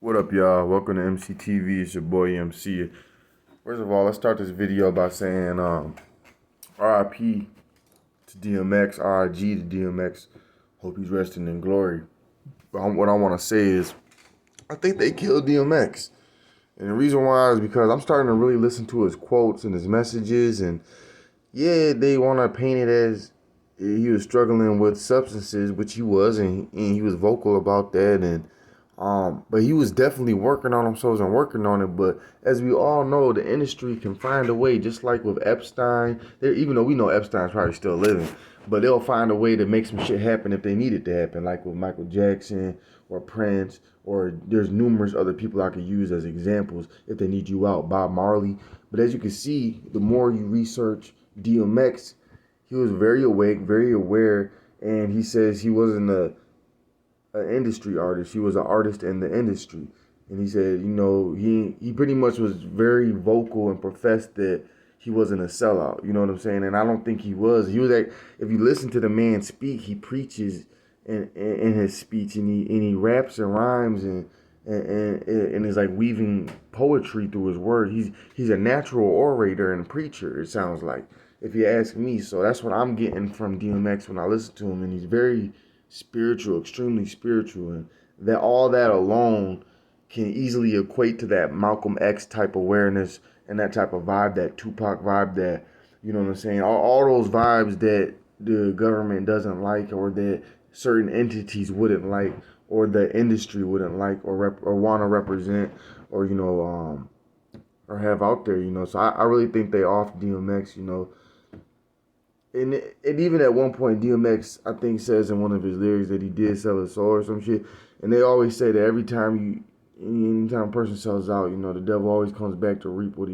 What up, y'all? Welcome to MCTV. It's your boy MC. First of all, let's start this video by saying RIP to DMX, RIG to DMX. Hope he's resting in glory. But what I want to say is, I think they killed DMX. And the reason why is because I'm starting to really listen to his quotes and his messages. And yeah, they want to paint it as he was struggling with substances, which he was, and he was vocal about that. But he was definitely working on themselves and working on it. But as we all know, the industry can find a way, just like with Epstein. Even though we know Epstein's probably still living, but they'll find a way to make some shit happen if they need it to happen, like with Michael Jackson or Prince, or there's numerous other people I could use as examples if they need you out, Bob Marley. But as you can see, the more you research DMX, he was very awake, very aware, and he says he wasn't an industry artist. He was an artist in the industry. And he said, he pretty much was very vocal and professed that he wasn't a sellout. You know what I'm saying? And I don't think he was. He was like, if you listen to the man speak, he preaches in his speech, and he raps and rhymes and is like weaving poetry through his words. He's a natural orator and preacher, it sounds like, if you ask me. So that's what I'm getting from DMX when I listen to him, and he's very spiritual, extremely spiritual, and that all that alone can easily equate to that Malcolm X type awareness and that type of vibe, that Tupac vibe, that, you know what I'm saying, all those vibes that the government doesn't like, or that certain entities wouldn't like, or the industry wouldn't like, or want to represent, or or have out there. So I really think they off DMX. And even at one point, DMX, I think, says in one of his lyrics that he did sell his soul or some shit. And they always say that anytime a person sells out, the devil always comes back to reap to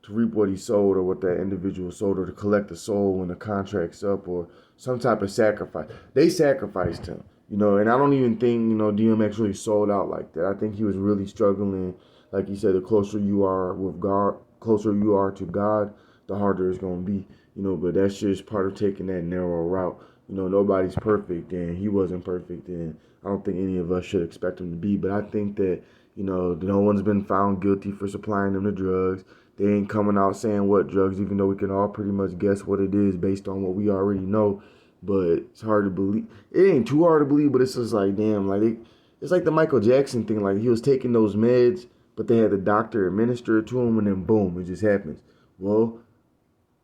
reap what he sold, or what that individual sold, or to collect the soul when the contract's up, or some type of sacrifice. They sacrificed him, and I don't even think, DMX really sold out like that. I think he was really struggling. Like he said, the closer you are with God, closer you are to God, the harder it's going to be, but that's just part of taking that narrow route. Nobody's perfect, and he wasn't perfect, and I don't think any of us should expect him to be. But I think that, no one's been found guilty for supplying them the drugs. They ain't coming out saying what drugs, even though we can all pretty much guess what it is based on what we already know. But it's hard to believe. It ain't too hard to believe, but it's just like, damn, like it's like the Michael Jackson thing. Like, he was taking those meds, but they had the doctor administer it to him, and then boom, it just happens. Well,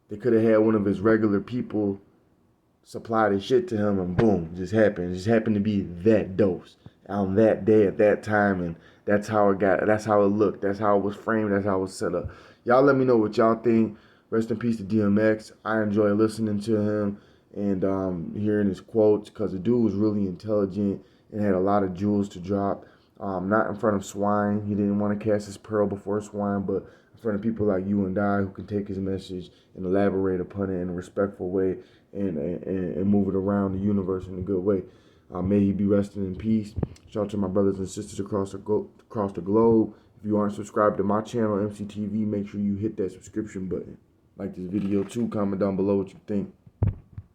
they could have had one of his regular people supply the shit to him, and boom, it just happened. It just happened to be that dose on that day at that time, and that's how it looked. That's how it was framed. That's how it was set up. Y'all let me know what y'all think. Rest in peace to DMX. I enjoy listening to him and hearing his quotes, because the dude was really intelligent and had a lot of jewels to drop. Not in front of swine. He didn't want to cast his pearl before swine, but in front of people like you and I, who can take his message and elaborate upon it in a respectful way, and move it around the universe in a good way. May he be resting in peace. Shout out to my brothers and sisters across the globe. If you aren't subscribed to my channel, MCTV, make sure you hit that subscription button. Like this video too. Comment down below what you think.